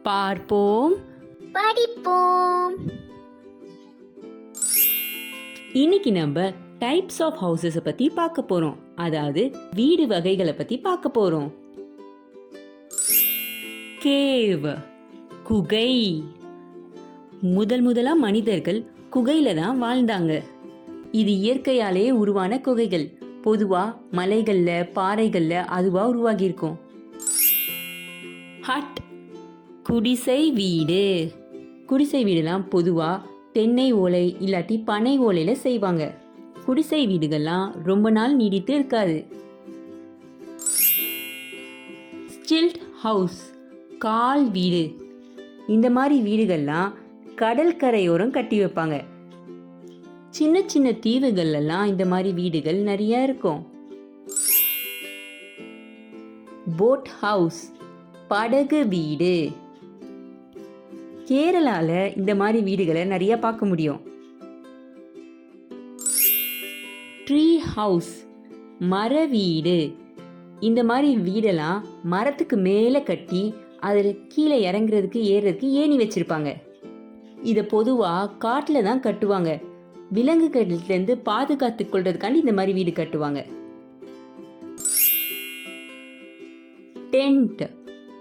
பார்ப்போம், படிப்போம். இன்னைக்கு நம்ம டைப்ஸ் ஆஃப் ஹவுசஸ் பத்தி பார்க்க போறோம். அதாவது வீடு வகைகளை பத்தி பார்க்க போறோம். கேவ், குகை. முதலா மனிதர்கள் குகையில தான் வாழ்ந்தாங்க. இது இயற்கையாலே உருவான குகைகள். பொதுவா மலைகள்ல, பாறைகள்ல அதுவா உருவாகி இருக்கும். ஹட், குடிசை வீடு. குடிசை வீடுலாம் பொதுவா தென்னை ஓலை இல்லாட்டி பனை ஓலையில செய்வாங்க. குடிசை வீடுகள்லாம் ரொம்ப நாள் நீடித்து இருக்காது. ஸ்டில்ட் ஹவுஸ், கால் வீடு. இந்த மாதிரி வீடுகள்லாம் கடல் கரையோரம் கட்டி வைப்பாங்க. சின்ன சின்ன தீவுகள்லாம் இந்த மாதிரி வீடுகள் நிறைய இருக்கும். போட் ஹவுஸ், படகு வீடு. கேரளால இந்த மாதிரி வீடுகளை நிறைய பார்க்க முடியும். ட்ரீ ஹவுஸ், மர வீடு. இந்த மாதிரி வீடெல்லாம் மரத்துக்கு மேலே கட்டி அதில் கீழே இறங்குறதுக்கு ஏறுறதுக்கு ஏணி வச்சிருப்பாங்க. இதை பொதுவாக காட்டில் தான் கட்டுவாங்க. விலங்குகளிலிருந்து பாதுகாத்து கொள்றதுக்காண்டி இந்த மாதிரி வீடு கட்டுவாங்க. டென்ட்,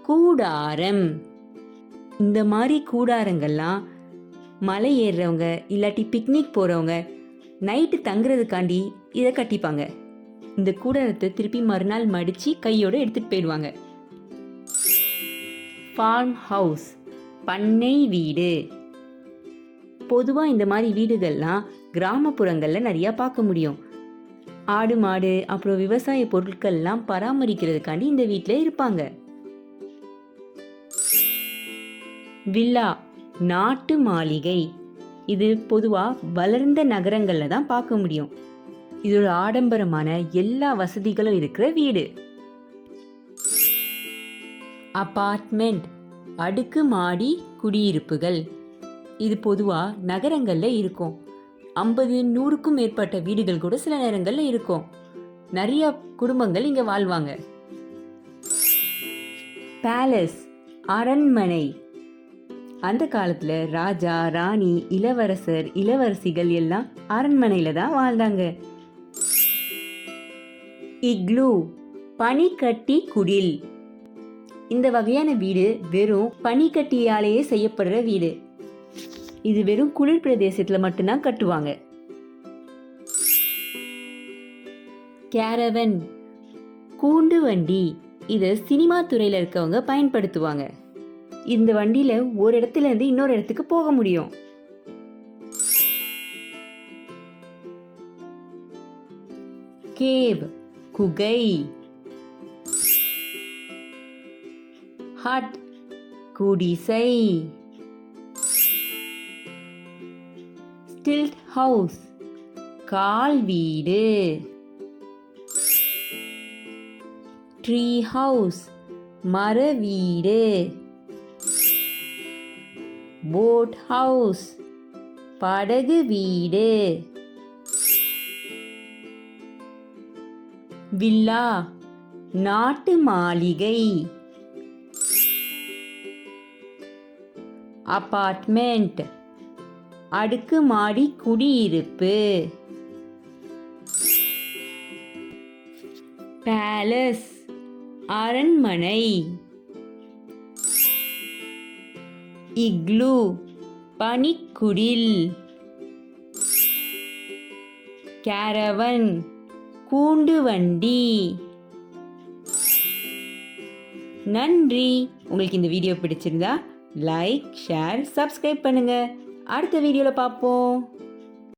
கூடாரம். இந்த மாதிரி கூடாரங்கள்லாம் மலை ஏறுறவங்க இல்லாட்டி பிக்னிக் போகிறவங்க நைட்டு தங்குறதுக்காண்டி இதை கட்டிப்பாங்க. இந்த கூடாரத்தை திருப்பி மறுநாள் மடித்து கையோடு எடுத்துகிட்டு போயிடுவாங்க. ஃபார்ம் ஹவுஸ், பண்ணை வீடு. பொதுவாக இந்த மாதிரி வீடுகள்லாம் கிராமப்புறங்களில் நிறையா பார்க்க முடியும். ஆடு மாடு அப்புறம் விவசாய பொருட்கள்லாம் பராமரிக்கிறதுக்காண்டி இந்த வீட்டில் இருப்பாங்க. வில்லா, நாட்டு மாளிகை. இது பொதுவாக வளர்ந்த நகரங்களில் தான் பார்க்க முடியும். இது ஒரு ஆடம்பரமான எல்லா வசதிகளும் இருக்கிற வீடு. அபார்ட்மெண்ட், அடுக்குமாடி குடியிருப்புகள். இது பொதுவாக நகரங்களில் இருக்கும். 50-100க்கும் மேற்பட்ட வீடுகள் கூட சில நேரங்களில் இருக்கும். நிறைய குடும்பங்கள் இங்கே வாழ்வாங்க. பேலஸ், அரண்மனை. அந்த காலத்தில் ராஜா, ராணி, இளவரசர், இளவரசிகள் எல்லாம் அரண்மனையில் தான் வாழ்ந்தாங்க. இக்லூ, பனிக்கட்டி குடில். இந்த வகையான வீடு வெறும் பனிக்கட்டியாலேயே செய்யப்படுற வீடு. இது வெறும் குளிர் பிரதேசத்தில் மட்டும்தான் கட்டுவாங்க. கேரவன், கூண்டு வண்டி. இதை சினிமா துறையில் இருக்கவங்க பயன்படுத்துவாங்க. இந்த வண்டியில ஒரு இடத்துல இருந்து இன்னொரு இடத்துக்கு போக முடியும். கேவ், குகை. ஹட், குடிசை. ஸ்டில்ட் ஹவுஸ், கால் வீடு. ட்ரீ ஹவுஸ், மர வீடு. போட் ஹவுஸ், படகு வீடு. வில்லா, நாட்டு மாளிகை. அபார்ட்மெண்ட், அடுக்குமாடி குடியிருப்பு. பேலஸ், அரண்மனை. இக்லூ, பனிக்குடில். கேரவன், கூண்டு வண்டி. நன்றி. உங்களுக்கு இந்த வீடியோ பிடிச்சிருந்தா லைக், ஷேர், சப்ஸ்கிரைப் பண்ணுங்க. அடுத்த வீடியோல பார்ப்போம்.